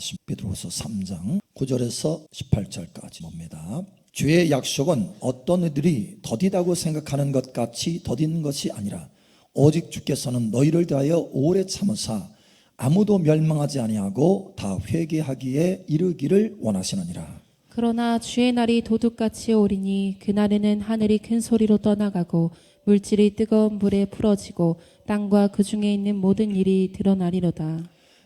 말씀 베드로후서 3장 9절에서 18절까지 봅니다. 주의 약속은 어떤 이들이 더디다고 생각하는 것 같이 더딘 것이 아니라 오직 주께서는 너희를 대하여 오래 참으사 아무도 멸망하지 아니하고 다 회개하기에 이르기를 원하시느니라. 그러나 주의 날이 도둑같이 오리니 그날에는 하늘이 큰 소리로 떠나가고 물질이 뜨거운 불에 풀어지고 땅과 그 중에 있는 모든 일이 드러나리로다.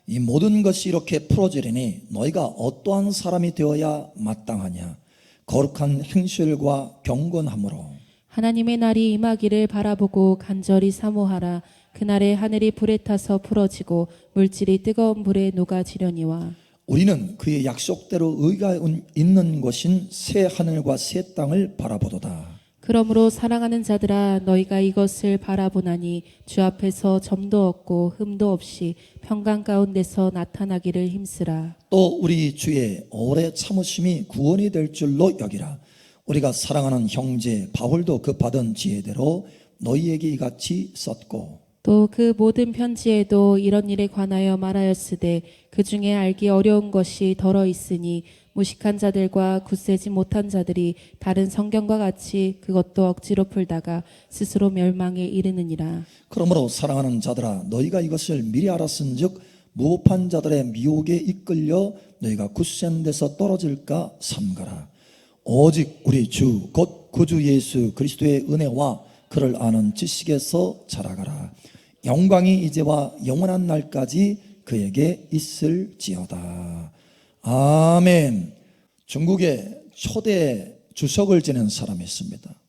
이 모든 것이 이렇게 풀어지리니 너희가 어떠한 사람이 되어야 마땅하냐? 거룩한 행실과 경건함으로 하나님의 날이 임하기를 바라보고 간절히 사모하라. 그날에 하늘이 불에 타서 풀어지고 물질이 뜨거운 불에 녹아지려니와. 우리는 그의 약속대로 의가 있는 곳인 새 하늘과 새 땅을 바라보도다. 그러므로 사랑하는 자들아 너희가 이것을 바라보나니 주 앞에서 점도 없고 흠도 없이 평강 가운데서 나타나기를 힘쓰라. 또 우리 주의 오래 참으심이 구원이 될 줄로 여기라. 우리가 사랑하는 형제 바울도 그 받은 지혜대로 너희에게 이같이 썼고 또 그 모든 편지에도 이런 일에 관하여 말하였으되 그 중에 알기 어려운 것이 덜어 있으니 무식한 자들과 굳세지 못한 자들이 다른 성경과 같이 그것도 억지로 풀다가 스스로 멸망에 이르느니라. 그러므로 사랑하는 자들아 너희가 이것을 미리 알았은즉 무법한 자들의 미혹에 이끌려 너희가 굳센 데서 떨어질까 삼가라. 오직 우리 주 곧 구주 예수 그리스도의 은혜와 그를 아는 지식에서 자라가라. 영광이 이제와 영원한 날까지 그에게 있을지어다. 아멘. 중국에 초대 주석을 지낸 사람이 있습니다.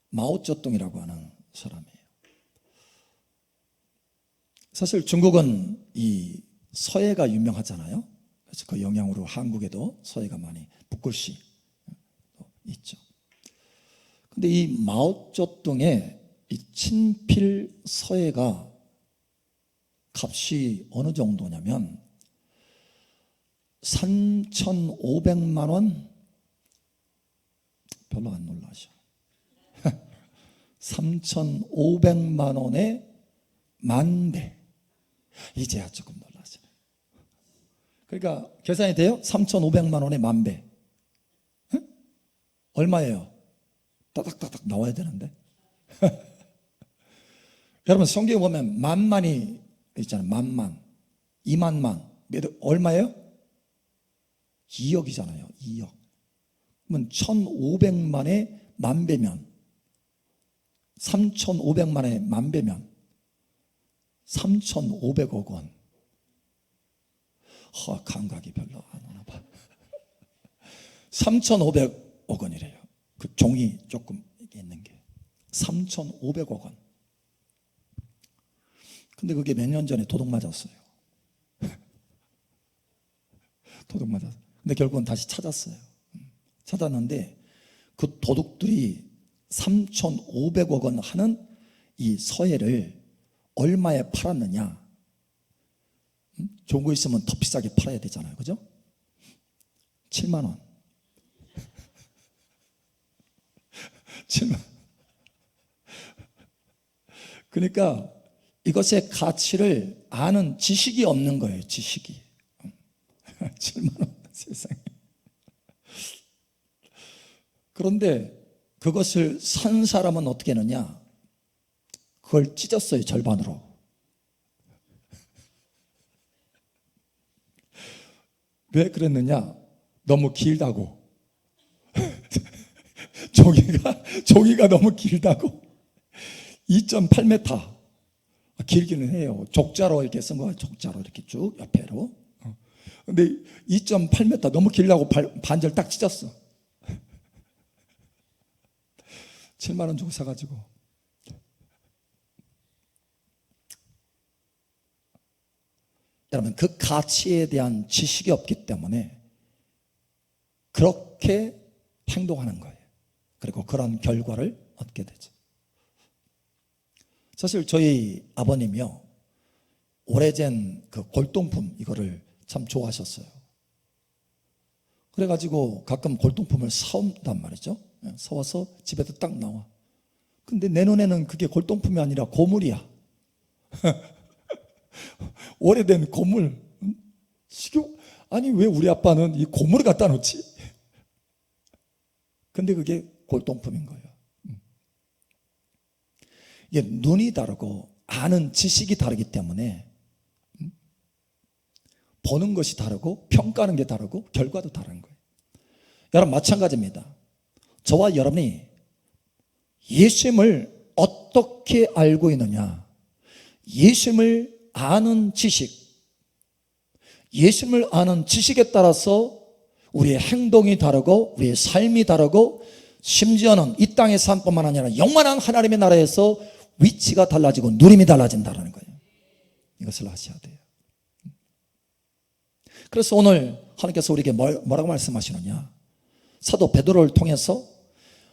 마오쩌둥이라고 하는 사람이에요. 사실 중국은 이 서예가 유명하잖아요. 그래서 그 영향으로 한국에도 서예가 많이 붓글씨 있죠. 근데 이 마오쩌둥의 이 친필 서예가 값이 어느 정도냐면 3,500만 원, 별로 안 놀라죠. 3,500만 원에 10,000배. 이제야 조금 놀라잖아요. 그러니까 계산이 돼요? 3,500만 원에 10,000배. 응? 얼마예요? 따닥따닥 나와야 되는데. 여러분 성경에 보면 만만이 있잖아요. 만만, 2만만. 얼마예요? 2억이잖아요. 2억. 그러면 1,500만에 10,000배면 3,500만에 10,000배면 3,500억 원. 감각이 별로 안 오나 봐. 3,500억 원이래요. 그 종이 조금 있는 게 3,500억 원. 근데 그게 몇 년 전에 도둑 맞았어요. 도둑 맞았어요. 근데 결국은 다시 찾았어요. 찾았는데 그 도둑들이 3,500억 원 하는 이 서예를 얼마에 팔았느냐? 좋은 거 있으면 더 비싸게 팔아야 되잖아요. 그죠? 7만 원. 7만. 그러니까 이것의 가치를 아는 지식이 없는 거예요. 지식이. 7만 원. 세상에. 그런데 그것을 산 사람은 어떻게 했느냐? 그걸 찢었어요. 절반으로. 왜 그랬느냐? 너무 길다고. 종이가 너무 길다고. 2.8m. 길기는 해요. 족자로 이렇게 쓴 거야. 족자로 이렇게 쭉 옆에로. 근데 2.8m 너무 길다고 반절 딱 찢었어. 7만 원 주고 사가지고. 여러분 그 가치에 대한 지식이 없기 때문에 그렇게 행동하는 거예요. 그리고 그런 결과를 얻게 되죠. 사실 저희 아버님이요, 오래전 그 골동품 이거를 참 좋아하셨어요. 그래가지고 가끔 골동품을 사온단 말이죠. 사와서 집에도 딱 나와. 근데 내 눈에는 그게 골동품이 아니라 고물이야. 오래된 고물, 식욕. 아니 왜 우리 아빠는 이 고물을 갖다 놓지? 근데 그게 골동품인 거예요. 이게 눈이 다르고 아는 지식이 다르기 때문에 보는 것이 다르고 평가하는 게 다르고 결과도 다른 거예요. 여러분 마찬가지입니다. 저와 여러분이 예수님을 어떻게 알고 있느냐, 예수님을 아는 지식, 예수님을 아는 지식에 따라서 우리의 행동이 다르고 우리의 삶이 다르고 심지어는 이 땅의 삶뿐만 아니라 영원한 하나님의 나라에서 위치가 달라지고 누림이 달라진다는 거예요. 이것을 아셔야 돼요. 그래서 오늘 하나님께서 우리에게 뭐라고 말씀하시느냐, 사도 베드로를 통해서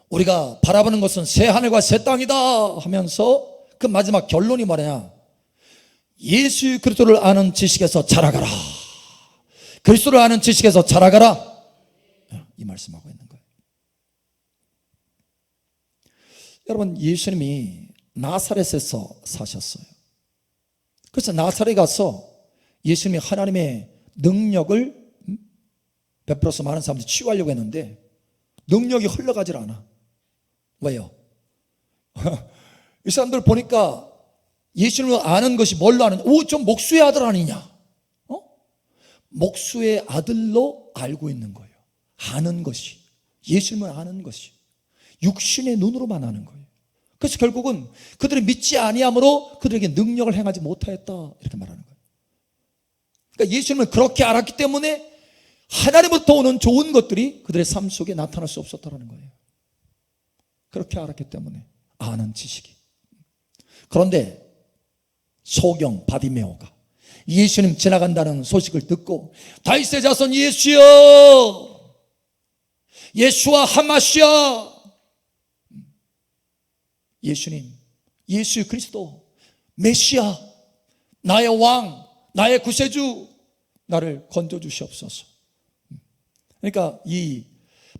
우리가 바라보는 것은 새 하늘과 새 땅이다 하면서 그 마지막 결론이 뭐냐, 예수 그리스도를 아는 지식에서 자라가라, 그리스도를 아는 지식에서 자라가라, 이 말씀하고 있는 거예요. 여러분 예수님이 나사렛에서 사셨어요. 그래서 나사렛에 가서 예수님이 하나님의 능력을 베풀어서 많은 사람들이 치유하려고 했는데 능력이 흘러가질 않아. 왜요? 이 사람들 보니까 예수님을 아는 것이 뭘로 아느냐, 좀 목수의 아들 아니냐, 목수의 아들로 알고 있는 거예요. 아는 것이, 예수님을 아는 것이 육신의 눈으로만 아는 거예요. 그래서 결국은 그들이 믿지 아니함으로 그들에게 능력을 행하지 못하였다, 이렇게 말하는 거예요. 그러니까 예수님을 그렇게 알았기 때문에 하나님부터 오는 좋은 것들이 그들의 삶 속에 나타날 수 없었다는 거예요. 그렇게 알았기 때문에, 아는 지식이. 그런데 소경 바디메오가 예수님 지나간다는 소식을 듣고 다윗의 자손 예수여, 예수와 하마시아, 예수님, 예수 그리스도, 메시아, 나의 왕, 나의 구세주, 나를 건져주시옵소서. 그러니까 이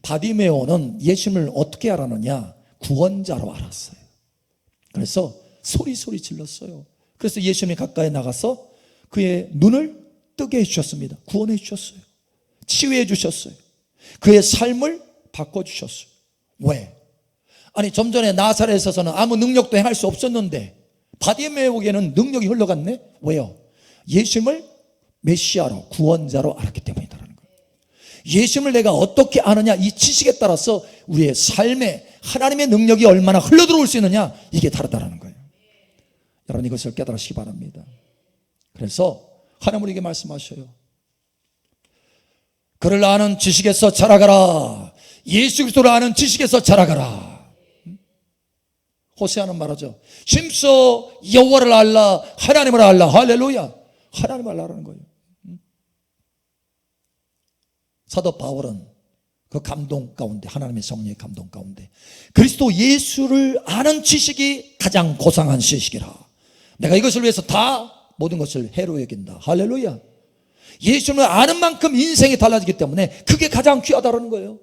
바디메오는 예수님을 어떻게 알았느냐, 구원자로 알았어요. 그래서 소리 질렀어요. 그래서 예수님이 가까이 나가서 그의 눈을 뜨게 해주셨습니다. 구원해 주셨어요. 치유해 주셨어요. 그의 삶을 바꿔주셨어요. 왜? 아니 좀 전에 나사렛에서는 아무 능력도 행할 수 없었는데 바디메오에게는 능력이 흘러갔네? 왜요? 예수님을 메시아로, 구원자로 알았기 때문이다라는 거예요. 예수님을 내가 어떻게 아느냐, 이 지식에 따라서 우리의 삶에 하나님의 능력이 얼마나 흘러들어올 수 있느냐, 이게 다르다라는 거예요. 여러분 이것을 깨달으시기 바랍니다. 그래서 하나님 우리에게 말씀하셔요. 그를 아는 지식에서 자라가라, 예수 그리스도를 아는 지식에서 자라가라. 호세아는 말하죠. 심서 여호와를 알라, 하나님을 알라. 할렐루야. 하나님을 알라라는 거예요. 사도 바울은 그 감동 가운데, 하나님의 성령의 감동 가운데 그리스도 예수를 아는 지식이 가장 고상한 지식이라. 내가 이것을 위해서 다 모든 것을 해로 여긴다. 할렐루야. 예수를 아는 만큼 인생이 달라지기 때문에 그게 가장 귀하다는 거예요.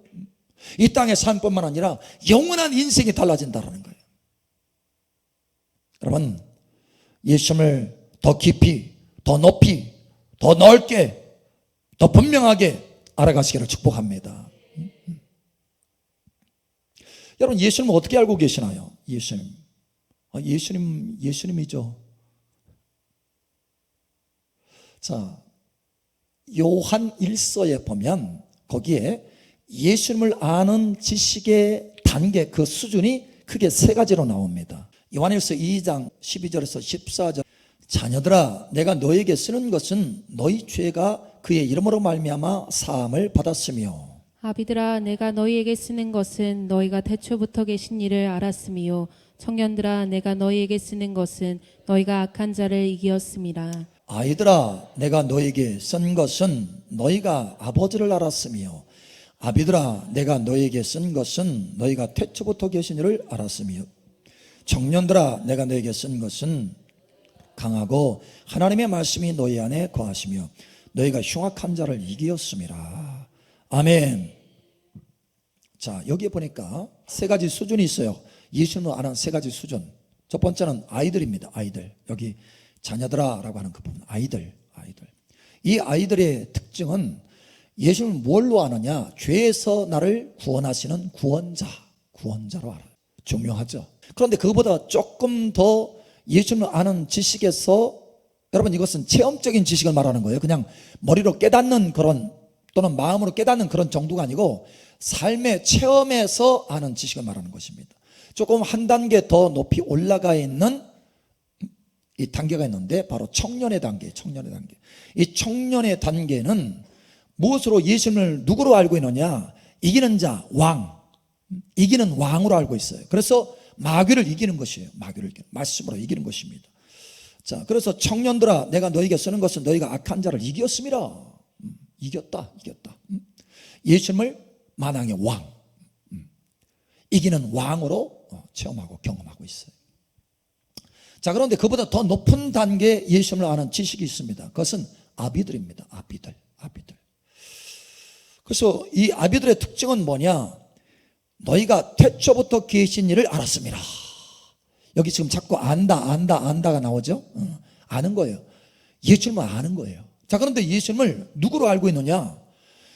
이 땅의 삶뿐만 아니라 영원한 인생이 달라진다는 거예요. 여러분 예수님을 더 깊이, 더 높이, 더 넓게, 더 분명하게 알아가시기를 축복합니다. 여러분 예수님을 어떻게 알고 계시나요? 예수님이죠. 자, 요한 1서에 보면 거기에 예수님을 아는 지식의 단계, 그 수준이 크게 세 가지로 나옵니다. 요한일서 2장 12절에서 14절, 자녀들아 내가 너에게 쓰는 것은 너희 죄가 그의 이름으로 말미암아 사함을 받았으며, 아비들아 내가 너희에게 쓰는 것은 너희가 태초부터 계신 이를 알았으며, 청년들아 내가 너희에게 쓰는 것은 너희가 악한 자를 이기었음이라. 아이들아 내가 너에게 쓴 것은 너희가 아버지를 알았으며, 아비들아 내가 너에게 쓴 것은 너희가 태초부터 계신 이를 알았으며, 청년들아 내가 너에게 쓴 것은 강하고 하나님의 말씀이 너희 안에 거하시며 너희가 흉악한 자를 이기었음이라. 아멘. 자, 여기에 보니까 세 가지 수준이 있어요. 예수님을 아는 세 가지 수준. 첫 번째는 아이들입니다. 아이들. 여기 자녀들아 라고 하는 그 부분, 아이들. 이 아이들의 특징은 예수님을 뭘로 아느냐? 죄에서 나를 구원하시는 구원자로 알아요. 중요하죠. 그런데 그거보다 조금 더 예수님을 아는 지식에서, 여러분 이것은 체험적인 지식을 말하는 거예요. 그냥 머리로 깨닫는 그런, 또는 마음으로 깨닫는 그런 정도가 아니고 삶의 체험에서 아는 지식을 말하는 것입니다. 조금 한 단계 더 높이 올라가 있는 이 단계가 있는데 바로 청년의 단계. 이 청년의 단계는 무엇으로 예수님을 누구로 알고 있느냐? 이기는 자, 왕, 이기는 왕으로 알고 있어요. 그래서 마귀를 이기는 것이에요. 말씀으로 이기는 것입니다. 자, 그래서 청년들아, 내가 너에게 쓰는 것은 너희가 악한 자를 이겼음이라. 이겼다. 예수님을 만왕의 왕, 이기는 왕으로 체험하고 경험하고 있어요. 자, 그런데 그보다 더 높은 단계의 예수님을 아는 지식이 있습니다. 그것은 아비들입니다. 아비들. 그래서 이 아비들의 특징은 뭐냐? 너희가 태초부터 계신 일을 알았습니다. 여기 지금 자꾸 안다가 나오죠? 아는 거예요. 예수님을 아는 거예요. 자, 그런데 예수님을 누구로 알고 있느냐?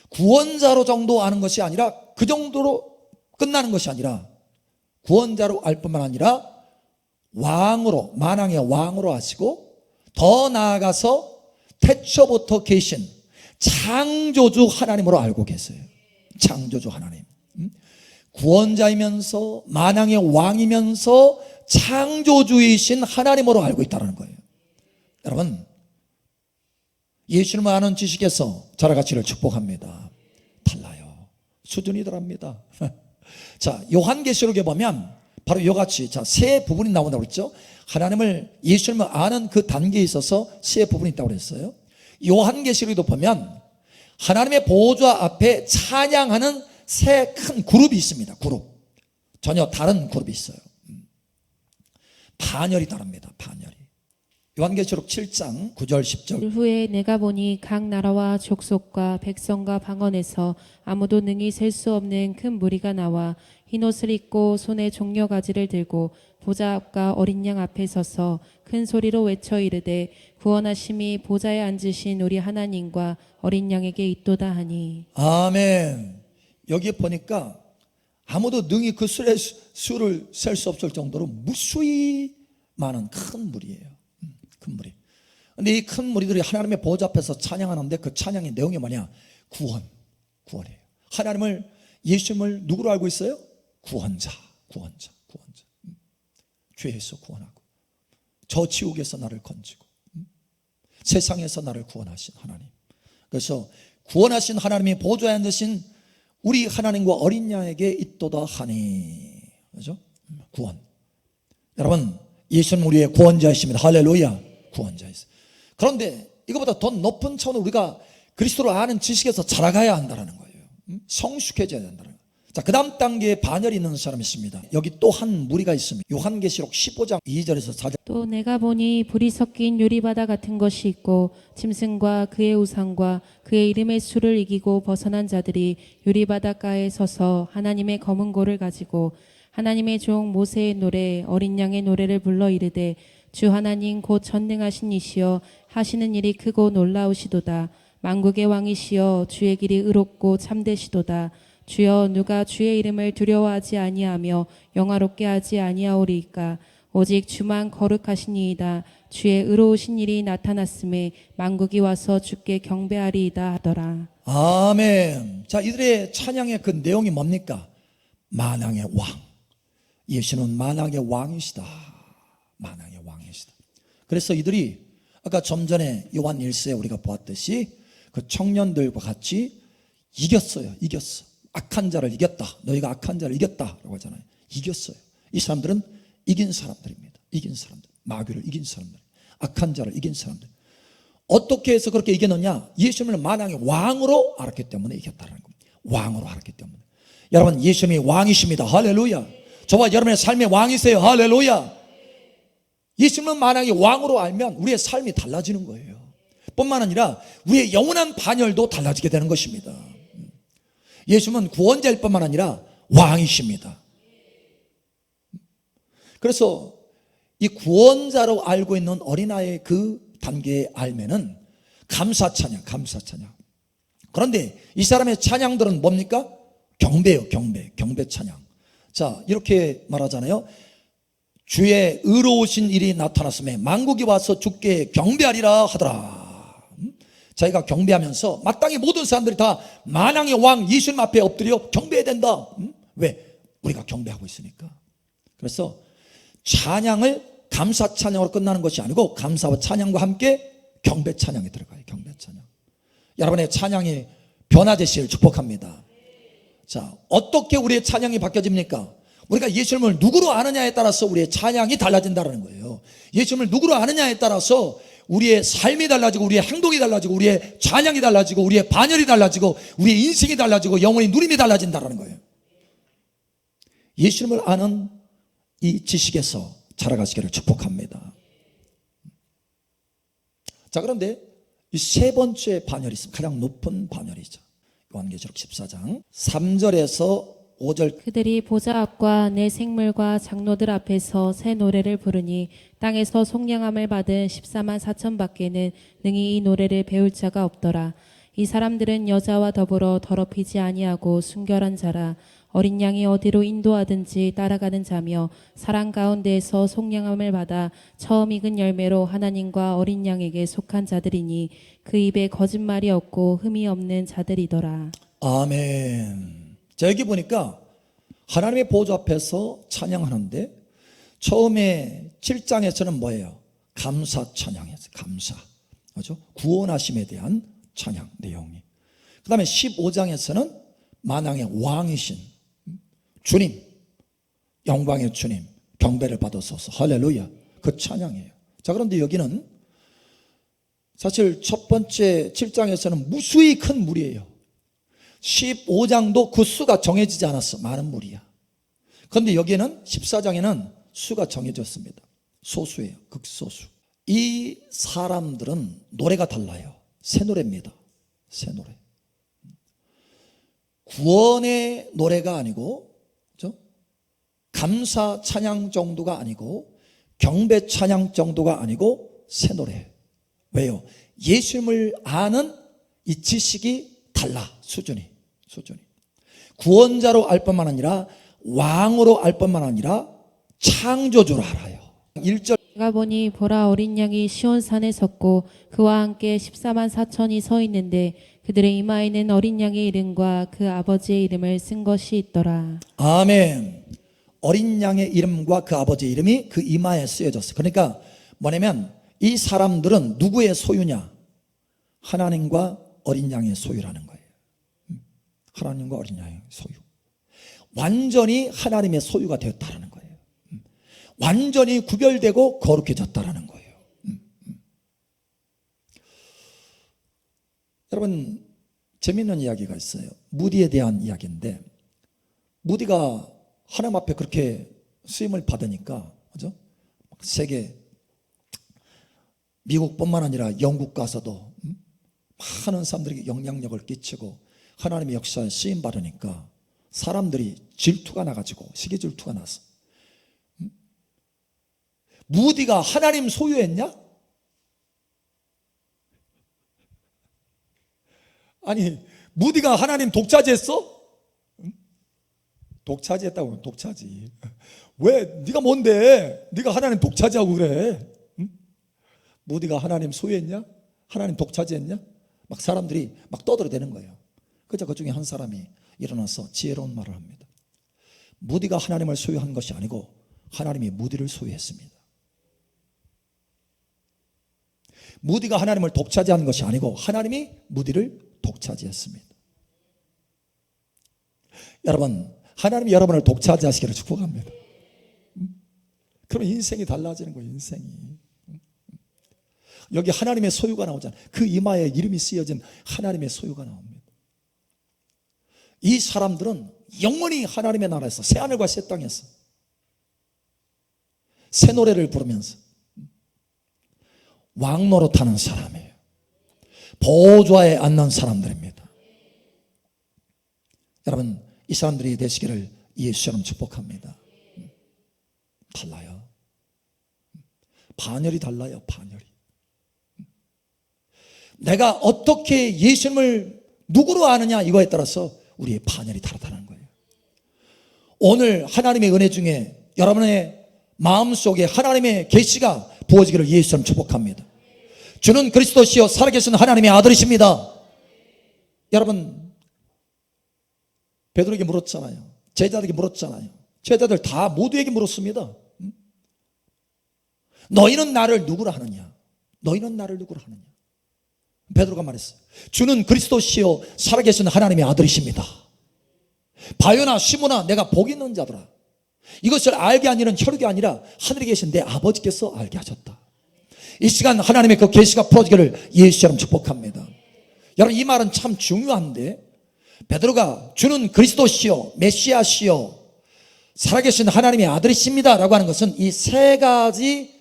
구원자로 정도 아는 것이 아니라, 그 정도로 끝나는 것이 아니라, 구원자로 알 뿐만 아니라 왕으로, 만왕의 왕으로 아시고, 더 나아가서 태초부터 계신 창조주 하나님으로 알고 계세요. 창조주 하나님. 구원자이면서 만왕의 왕이면서 창조주이신 하나님으로 알고 있다는 거예요. 여러분, 예수님을 아는 지식에서 자라가치를 축복합니다. 달라요. 수준이 다릅니다. 자, 요한계시록에 보면 바로 이같이, 자, 세 부분이 나온다고 그랬죠. 하나님을, 예수님을 아는 그 단계에 있어서 세 부분이 있다고 그랬어요. 요한계시록에도 보면 하나님의 보호자 앞에 찬양하는 세 큰 그룹이 있습니다. 전혀 다른 그룹이 있어요. 반열이 다릅니다. 요한계시록 7장 9절 10절. 후에 내가 보니 각 나라와 족속과 백성과 방언에서 아무도 능히 셀 수 없는 큰 무리가 나와 흰 옷을 입고 손에 종려가지를 들고 보좌 앞과 어린 양 앞에 서서 큰 소리로 외쳐 이르되 구원하심이 보좌에 앉으신 우리 하나님과 어린 양에게 있도다 하니. 아멘. 여기 보니까 아무도 능히 그 수를 셀 수 없을 정도로 무수히 많은 큰 무리예요. 큰 무리. 근데 이 큰 무리들이 하나님의 보좌 앞에서 찬양하는데 그 찬양의 내용이 뭐냐? 구원이에요. 하나님을, 예수님을 누구로 알고 있어요? 구원자. 죄에서 구원하고, 저 지옥에서 나를 건지고, 세상에서 나를 구원하신 하나님. 그래서 구원하신 하나님이 보좌에 앉으신 우리 하나님과 어린 양에게 있도다 하니. 그렇죠? 구원. 여러분, 예수는 우리의 구원자이십니다. 할렐루야. 구원자이세요. 그런데 이거보다 더 높은 차원으로 우리가 그리스도를 아는 지식에서 자라가야 한다는 거예요. 성숙해져야 된다는 거예요. 자, 그 다음 단계에 반열이 있는 사람이 있습니다. 여기 또 한 무리가 있습니다. 요한계시록 15장 2절에서 4절. 또 내가 보니 불이 섞인 유리바다 같은 것이 있고 짐승과 그의 우상과 그의 이름의 수를 이기고 벗어난 자들이 유리바닷가에 서서 하나님의 검은 고를 가지고 하나님의 종 모세의 노래 어린 양의 노래를 불러 이르되 주 하나님 곧 전능하신 이시여 하시는 일이 크고 놀라우시도다. 만국의 왕이시여 주의 길이 의롭고 참되시도다. 주여 누가 주의 이름을 두려워하지 아니하며 영화롭게 하지 아니하오리이까. 오직 주만 거룩하시니이다. 주의 의로우신 일이 나타났음에 만국이 와서 주께 경배하리이다 하더라. 아멘. 자, 이들의 찬양의 그 내용이 뭡니까? 만왕의 왕. 예수는 만왕의 왕이시다. 그래서 이들이 아까 좀 전에 요한 1서에 우리가 보았듯이 그 청년들과 같이 이겼어. 악한 자를 이겼다. 너희가 악한 자를 이겼다라고 하잖아요. 이겼어요. 이 사람들은 이긴 사람들입니다. 마귀를 이긴 사람들, 악한 자를 이긴 사람들. 어떻게 해서 그렇게 이겼느냐? 예수님을 만왕의 왕으로 알았기 때문에 이겼다는 겁니다. 왕으로 알았기 때문에. 여러분, 예수님이 왕이십니다. 할렐루야. 저와 여러분의 삶의 왕이세요. 할렐루야. 예수님은 만왕의 왕으로 알면 우리의 삶이 달라지는 거예요. 뿐만 아니라 우리의 영원한 반열도 달라지게 되는 것입니다. 예수님은 구원자일 뿐만 아니라 왕이십니다. 그래서 이 구원자로 알고 있는 어린아이의 그 단계에 알면은 감사 찬양, 감사 찬양. 그런데 이 사람의 찬양들은 뭡니까? 경배예요, 경배 찬양. 자, 이렇게 말하잖아요. 주의 의로우신 일이 나타났음에 만국이 와서 주께 경배하리라 하더라. 자기가 경배하면서 마땅히 모든 사람들이 다 만왕의 왕 예수님 앞에 엎드려 경배해야 된다. 왜? 우리가 경배하고 있으니까. 그래서 찬양을 감사 찬양으로 끝나는 것이 아니고 감사와 찬양과 함께 경배 찬양이 들어가요. 경배 찬양. 여러분의 찬양이 변화되시길 축복합니다. 자, 어떻게 우리의 찬양이 바뀌어집니까? 우리가 예수님을 누구로 아느냐에 따라서 우리의 찬양이 달라진다는 거예요. 예수님을 누구로 아느냐에 따라서 우리의 삶이 달라지고 우리의 행동이 달라지고 우리의 찬양이 달라지고 우리의 반열이 달라지고 우리의 인생이 달라지고 영혼의 누림이 달라진다는 거예요. 예수님을 아는 이 지식에서 자라가시기를 축복합니다. 자, 그런데 이 세 번째 반열이 있습니다. 가장 높은 반열이죠. 요한계시록 14장 3절에서 5절. 그들이 보좌 앞과 내 생물과 장로들 앞에서 새 노래를 부르니 땅에서 속량함을 받은 14만 4천 밖에는 능히 이 노래를 배울 자가 없더라. 이 사람들은 여자와 더불어 더럽히지 아니하고 순결한 자라. 어린 양이 어디로 인도하든지 따라가는 자며 사랑 가운데에서 속량함을 받아 처음 익은 열매로 하나님과 어린 양에게 속한 자들이니 그 입에 거짓말이 없고 흠이 없는 자들이더라. 아멘. 자, 여기 보니까 하나님의 보좌 앞에서 찬양하는데 처음에 7장에서는 뭐예요? 감사 찬양이었어요. 감사. 그렇죠? 구원하심에 대한 찬양 내용이. 그 다음에 15장에서는 만왕의 왕이신 주님, 영광의 주님, 경배를 받으소서. 할렐루야. 그 찬양이에요. 자, 그런데 여기는 사실 첫 번째 7장에서는 무수히 큰 물이에요. 15장도 그 수가 정해지지 않았어. 많은 물이야. 그런데 여기는 14장에는 수가 정해졌습니다. 소수예요. 극소수. 이 사람들은 노래가 달라요. 새 노래입니다. 새 노래. 구원의 노래가 아니고, 그렇죠? 감사 찬양 정도가 아니고, 경배 찬양 정도가 아니고 새 노래. 왜요? 예수님을 아는 이 지식이 달라. 수준이. 구원자로 알 뿐만 아니라 왕으로 알 뿐만 아니라 창조주로 알아요. 1절. 내가 보니 보라 어린 양이 시온산에 섰고 그와 함께 14만 4천이 서 있는데 그들의 이마에는 어린 양의 이름과 그 아버지의 이름을 쓴 것이 있더라. 아멘. 어린 양의 이름과 그 아버지의 이름이 그 이마에 쓰여졌어요. 그러니까 뭐냐면 이 사람들은 누구의 소유냐? 하나님과 어린 양의 소유라는 거예요. 하나님과 어린 양의 소유. 완전히 하나님의 소유가 되었다라는 거예요. 완전히 구별되고 거룩해졌다라는 거예요. 여러분, 재미있는 이야기가 있어요. 무디에 대한 이야기인데, 무디가 하나님 앞에 그렇게 쓰임을 받으니까, 그죠? 세계, 미국뿐만 아니라 영국 가서도 많은 사람들에게 영향력을 끼치고 하나님의 역사에 쓰임 받으니까 사람들이 질투가 나가지고 시기 질투가 났어. 무디가 하나님 소유했냐? 아니, 무디가 하나님 독차지했어? 독차지했다고. 독차지. 왜? 네가 뭔데? 네가 하나님 독차지하고 그래? 무디가 하나님 소유했냐? 하나님 독차지했냐? 막 사람들이 막 떠들어대는 거예요. 그저 그 중에 한 사람이 일어나서 지혜로운 말을 합니다. 무디가 하나님을 소유한 것이 아니고 하나님이 무디를 소유했습니다. 무디가 하나님을 독차지한 것이 아니고 하나님이 무디를 독차지했습니다. 여러분, 하나님이 여러분을 독차지하시기를 축복합니다. 그러면 인생이 달라지는 거예요. 인생이. 여기 하나님의 소유가 나오잖아요. 그 이마에 이름이 쓰여진 하나님의 소유가 나옵니다. 이 사람들은 영원히 하나님의 나라에서 새하늘과 새 땅에서 새 노래를 부르면서 왕노릇하는 사람이에요. 보좌에 앉는 사람들입니다. 여러분, 이 사람들이 되시기를 예수처럼 축복합니다. 달라요. 반열이 달라요. 반열이. 내가 어떻게 예수님을 누구로 아느냐 이거에 따라서 우리의 반열이 다르다는 거예요. 오늘 하나님의 은혜 중에 여러분의 마음속에 하나님의 계시가 부어지기를 예수님 축복합니다. 주는 그리스도시요 살아계신 하나님의 아들이십니다. 여러분, 베드로에게 물었잖아요. 제자들에게 물었잖아요. 제자들 다 모두에게 물었습니다. 너희는 나를 누구라 하느냐? 너희는 나를 누구라 하느냐? 베드로가 말했어요. 주는 그리스도시요 살아계신 하나님의 아들이십니다. 바요나 시모나 내가 복 있는 자들아, 이것을 알게 하니는 혈육이 아니라 하늘에 계신 내 아버지께서 알게 하셨다. 이 시간 하나님의 그 계시가 풀어지기를 예수처럼 축복합니다. 여러분, 이 말은 참 중요한데, 베드로가 주는 그리스도시요 메시아시요 살아계신 하나님의 아들이십니다 라고 하는 것은 이 세 가지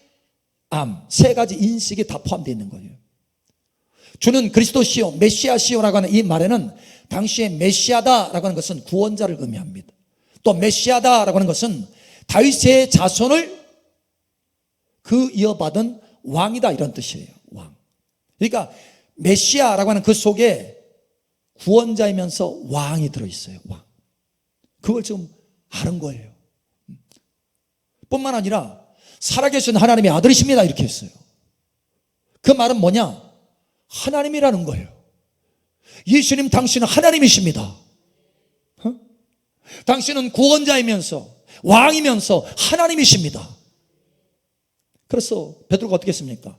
세 가지 인식이 다 포함되어 있는 거예요. 주는 그리스도시요 메시아시요라고 하는 이 말에는 당시에 메시아다라고 하는 것은 구원자를 의미합니다. 또 메시아다라고 하는 것은 다윗의 자손을 그 이어받은 왕이다 이런 뜻이에요. 왕. 그러니까 메시아라고 하는 그 속에 구원자이면서 왕이 들어있어요. 왕. 그걸 지금 아는 거예요. 뿐만 아니라 살아계신 하나님의 아들이십니다 이렇게 했어요. 그 말은 뭐냐? 하나님이라는 거예요. 예수님 당신은 하나님이십니다. 당신은 구원자이면서 왕이면서 하나님이십니다. 그래서 베드로가 어떻게 했습니까?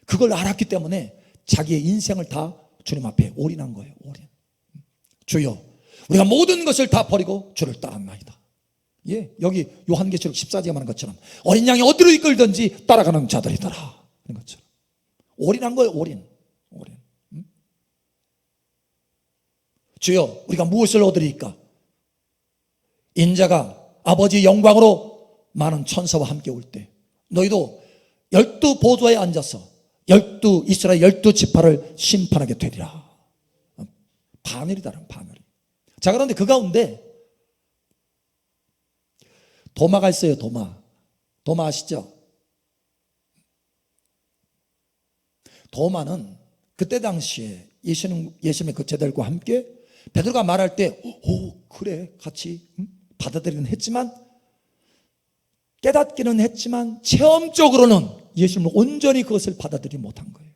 그걸 알았기 때문에 자기의 인생을 다 주님 앞에 올인한 거예요. 올인. 주여, 우리가 모든 것을 다 버리고 주를 따랐나이다. 예, 여기 요한계시록 14장에 말한 것처럼 어린 양이 어디로 이끌든지 따라가는 자들이더라. 그런 것처럼 올인한 거예요. 올인. 주여, 우리가 무엇을 얻으리까? 인자가 아버지 영광으로 많은 천사와 함께 올 때 너희도 12 보좌에 앉아서 12 이스라엘 12지파를 심판하게 되리라. 반열이다. 반열이. 자, 그런데 그 가운데 도마가 있어요. 도마 아시죠? 도마는 그때 당시에 예수님의 그 제자들과 함께 베드로가 말할 때 그래 같이 받아들이는 했지만, 깨닫기는 했지만 체험적으로는 예수님은 온전히 그것을 받아들이지 못한 거예요.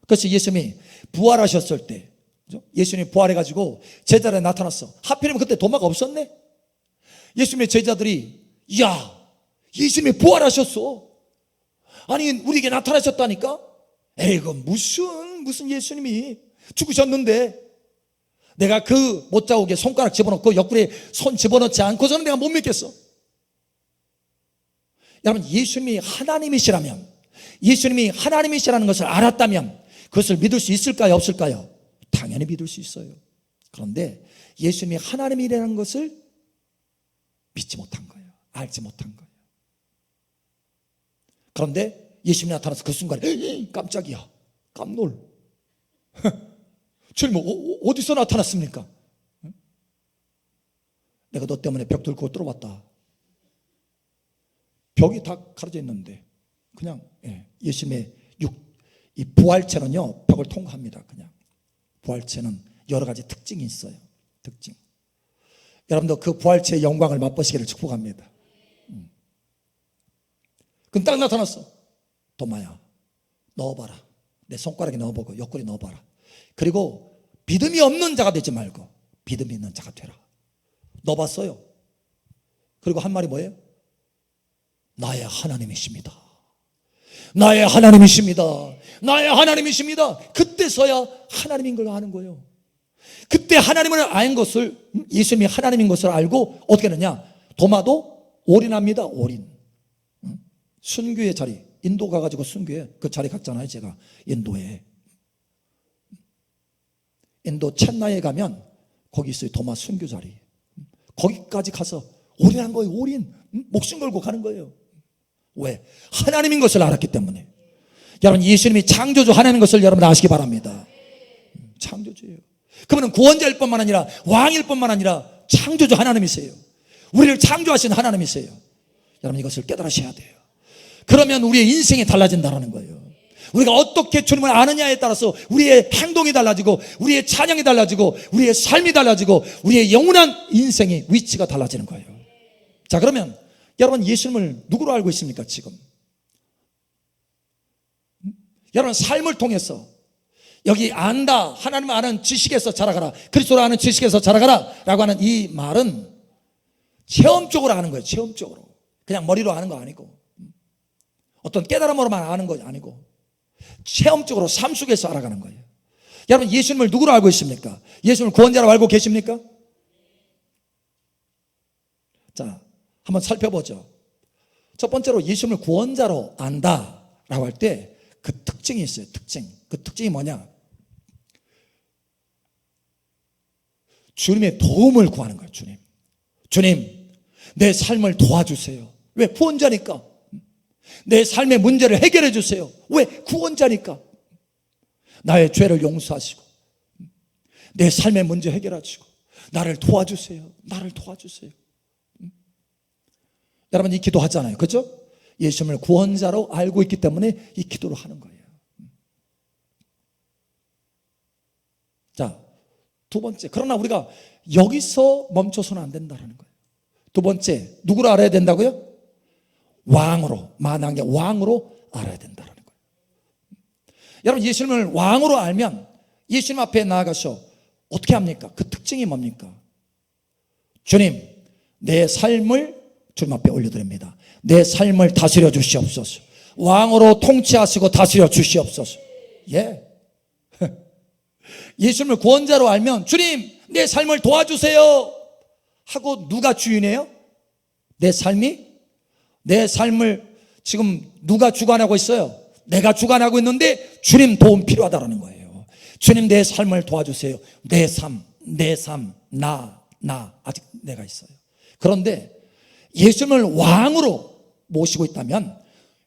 그래서 예수님이 부활하셨을 때, 예수님이 부활해가지고 제자들에 나타났어. 하필이면 그때 도마가 없었네. 예수님의 제자들이 야, 예수님이 부활하셨어. 아니 우리에게 나타나셨다니까. 에이그 무슨 예수님이 죽으셨는데 내가 그 못자국에 손가락 집어넣고 옆구리에 손 집어넣지 않고서는 내가 못 믿겠어. 여러분, 예수님이 하나님이시라면, 예수님이 하나님이시라는 것을 알았다면 그것을 믿을 수 있을까요? 없을까요? 당연히 믿을 수 있어요. 그런데 예수님이 하나님이라는 것을 믿지 못한 거예요. 알지 못한 거예요. 그런데 예수님이 나타나서 그 순간에 깜짝이야, 깜놀. 주님 어디서 나타났습니까? 내가 너 때문에 벽 뚫고 뚫어봤다. 벽이 다 가려져 있는데 그냥 예수님의 이 부활체는요 벽을 통과합니다. 그냥 부활체는 여러 가지 특징이 있어요. 특징. 여러분도 그 부활체의 영광을 맛보시기를 축복합니다. 그럼 딱 나타났어. 도마야, 넣어봐라. 내 손가락에 넣어보고 옆구리 넣어봐라. 그리고 믿음이 없는 자가 되지 말고 믿음이 있는 자가 되라. 넣어봤어요. 그리고 한 말이 뭐예요? 나의 하나님이십니다. 나의 하나님이십니다. 나의 하나님이십니다. 그때서야 하나님인 걸 아는 거예요. 그때 하나님을 아는 것을, 예수님이 하나님인 것을 알고 어떻게 하느냐? 도마도 올인합니다. 올인. 순교의 자리, 인도 가가지고 순교에 그 자리 갔잖아요. 제가 인도에, 인도 첸나이에 가면 거기 있어요. 도마 순교 자리. 거기까지 가서 올인한 거예요. 올인. 목숨 걸고 가는 거예요. 왜? 하나님인 것을 알았기 때문에. 여러분, 예수님이 창조주 하나님인 것을 여러분 아시기 바랍니다. 창조주예요. 그분은 구원자일 뿐만 아니라 왕일 뿐만 아니라 창조주 하나님이세요. 우리를 창조하신 하나님이세요. 여러분, 이것을 깨달으셔야 돼요. 그러면 우리의 인생이 달라진다는 거예요. 우리가 어떻게 주님을 아느냐에 따라서 우리의 행동이 달라지고, 우리의 찬양이 달라지고, 우리의 삶이 달라지고, 우리의 영원한 인생의 위치가 달라지는 거예요. 자, 그러면 여러분, 예수님을 누구로 알고 있습니까 지금? 여러분, 삶을 통해서 여기 안다, 하나님을 아는 지식에서 자라가라, 그리스도를 아는 지식에서 자라가라 라고 하는 이 말은 체험적으로 아는 거예요. 체험적으로. 그냥 머리로 아는 거 아니고, 어떤 깨달음으로만 아는 거 아니고, 체험적으로 삶 속에서 알아가는 거예요. 여러분, 예수님을 누구로 알고 있습니까? 예수님을 구원자로 알고 계십니까? 자, 한번 살펴보죠. 첫 번째로 예수님을 구원자로 안다라고 할 때 그 특징이 있어요. 특징. 그 특징이 뭐냐? 주님의 도움을 구하는 거예요. 주님, 내 삶을 도와주세요. 왜? 구원자니까. 내 삶의 문제를 해결해 주세요. 왜? 구원자니까. 나의 죄를 용서하시고, 내 삶의 문제 해결하시고, 나를 도와주세요. 나를 도와주세요. 여러분, 이 기도 하잖아요. 그렇죠? 예수님을 구원자로 알고 있기 때문에 이 기도를 하는 거예요. 자, 두 번째. 그러나 우리가 여기서 멈춰서는 안 된다는 거예요. 두 번째, 누구를 알아야 된다고요? 왕으로, 만왕의 왕으로 알아야 된다는 거예요. 여러분, 예수님을 왕으로 알면 예수님 앞에 나아가서 어떻게 합니까? 그 특징이 뭡니까? 주님, 내 삶을 주님 앞에 올려드립니다. 내 삶을 다스려 주시옵소서. 왕으로 통치하시고 다스려 주시옵소서. 예. 예수님을 구원자로 알면 주님, 내 삶을 도와주세요 하고, 누가 주인이에요? 내 삶을 지금 누가 주관하고 있어요? 내가 주관하고 있는데 주님 도움 필요하다는 거예요. 주님, 내 삶을 도와주세요. 내 삶, 나 아직 내가 있어요. 그런데 예수님을 왕으로 모시고 있다면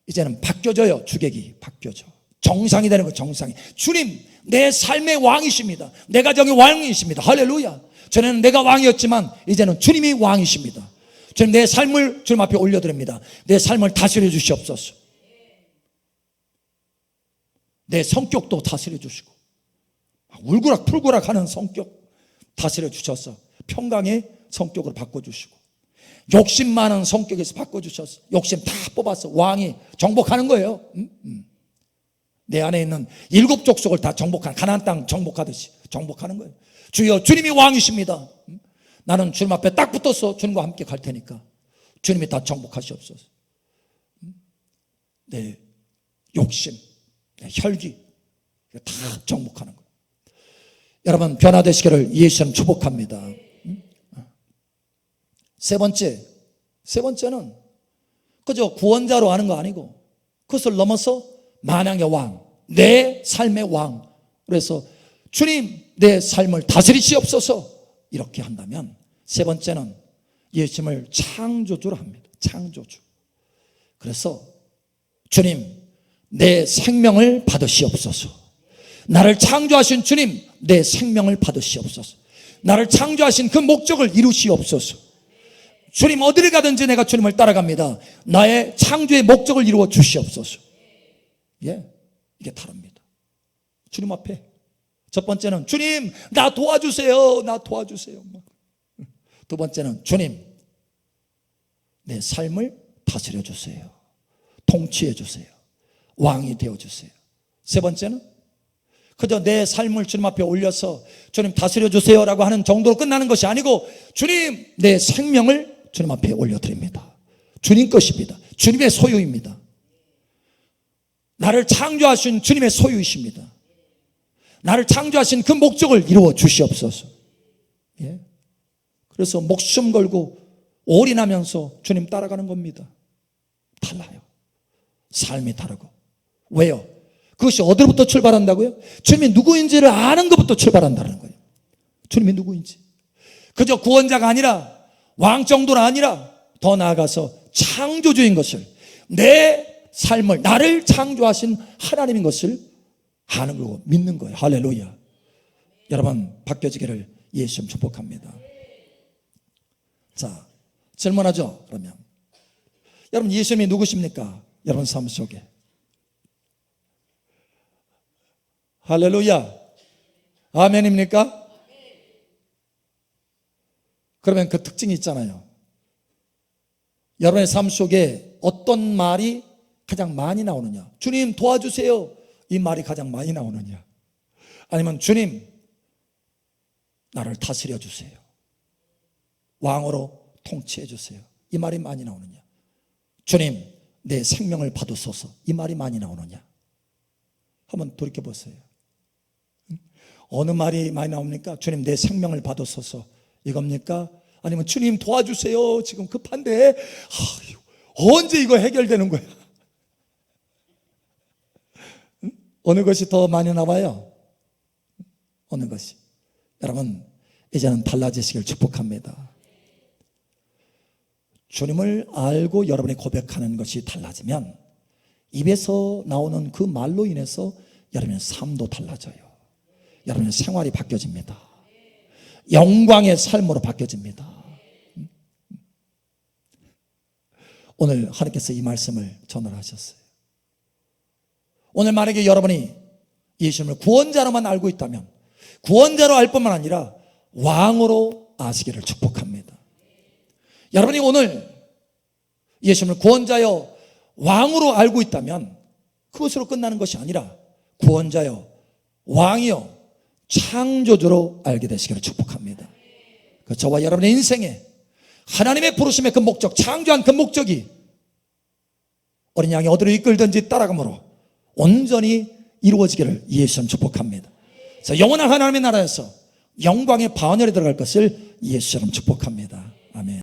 이제는 바뀌어져요. 주객이 바뀌어져. 정상이 되는 거예요. 정상이. 주님, 내 삶의 왕이십니다. 내 가정의 왕이십니다. 할렐루야. 전에는 내가 왕이었지만 이제는 주님이 왕이십니다. 주님, 내 삶을 주님 앞에 올려드립니다. 내 삶을 다스려 주시옵소서. 내 성격도 다스려 주시고, 울그락불그락 하는 성격 다스려 주셔서 평강의 성격으로 바꿔주시고, 욕심 많은 성격에서 바꿔주셔서 욕심 다 뽑아서 왕이 정복하는 거예요. 내 안에 있는 7 족속을 다 정복하는, 가나안 땅 정복하듯이 정복하는 거예요. 주여, 주님이 왕이십니다. 나는 주님 앞에 딱 붙어서 주님과 함께 갈 테니까 주님이 다 정복하시옵소서. 내 욕심, 내 혈기 다 정복하는 거예요. 여러분, 변화되시기를 예수님 축복합니다. 세 번째는 그저 구원자로 아는 거 아니고, 그것을 넘어서 만왕의 왕, 내 삶의 왕. 그래서 주님, 내 삶을 다스리시옵소서 이렇게 한다면, 세 번째는 예수님을 창조주로 합니다. 창조주. 그래서 주님, 내 생명을 받으시옵소서. 나를 창조하신 주님, 내 생명을 받으시옵소서. 나를 창조하신 그 목적을 이루시옵소서. 주님, 어디를 가든지 내가 주님을 따라갑니다. 나의 창조의 목적을 이루어 주시옵소서. 예, 이게 다릅니다. 주님 앞에 첫 번째는 주님, 나 도와주세요. 나 도와주세요. 두 번째는 주님, 내 삶을 다스려 주세요. 통치해 주세요. 왕이 되어 주세요. 세 번째는 그저 내 삶을 주님 앞에 올려서 주님 다스려 주세요라고 하는 정도로 끝나는 것이 아니고, 주님, 내 생명을 주님 앞에 올려드립니다. 주님 것입니다. 주님의 소유입니다. 나를 창조하신 주님의 소유이십니다. 나를 창조하신 그 목적을 이루어 주시옵소서. 예. 그래서 목숨 걸고 올인하면서 주님 따라가는 겁니다. 달라요. 삶이 다르고. 왜요? 그것이 어디로부터 출발한다고요? 주님이 누구인지를 아는 것부터 출발한다는 거예요. 주님이 누구인지. 그저 구원자가 아니라, 왕 정도는 아니라, 더 나아가서 창조주인 것을, 내 삶을, 나를 창조하신 하나님인 것을 아는 거고 믿는 거예요. 할렐루야. 여러분, 바뀌어지기를 예수님 축복합니다. 자, 질문하죠. 그러면 여러분, 예수님이 누구십니까? 여러분 삶 속에. 할렐루야. 아멘입니까? 그러면 그 특징이 있잖아요. 여러분의 삶 속에 어떤 말이 가장 많이 나오느냐? 주님 도와주세요. 이 말이 가장 많이 나오느냐? 아니면 주님 나를 다스려 주세요. 왕으로 통치해 주세요. 이 말이 많이 나오느냐? 주님 내 생명을 받으소서. 이 말이 많이 나오느냐? 한번 돌이켜 보세요. 어느 말이 많이 나옵니까? 주님 내 생명을 받으소서 이겁니까? 아니면 주님 도와주세요. 지금 급한데 언제 이거 해결되는 거야? 어느 것이 더 많이 나와요? 어느 것이? 여러분 이제는 달라지시길 축복합니다. 주님을 알고 여러분이 고백하는 것이 달라지면 입에서 나오는 그 말로 인해서 여러분의 삶도 달라져요. 여러분의 생활이 바뀌어집니다. 영광의 삶으로 바뀌어집니다. 오늘 하나님께서 이 말씀을 전달하셨어요. 오늘 만약에 여러분이 예수님을 구원자로만 알고 있다면 구원자로 알 뿐만 아니라 왕으로 아시기를 축복합니다. 여러분이 오늘 예수님을 구원자여 왕으로 알고 있다면 그것으로 끝나는 것이 아니라 구원자여 왕이여 창조주로 알게 되시기를 축복합니다. 저와 여러분의 인생에 하나님의 부르심의 그 목적, 창조한 그 목적이 어린 양이 어디로 이끌든지 따라감으로 온전히 이루어지기를 예수님 축복합니다. 영원한 하나님의 나라에서 영광의 반열에 들어갈 것을 예수님 축복합니다.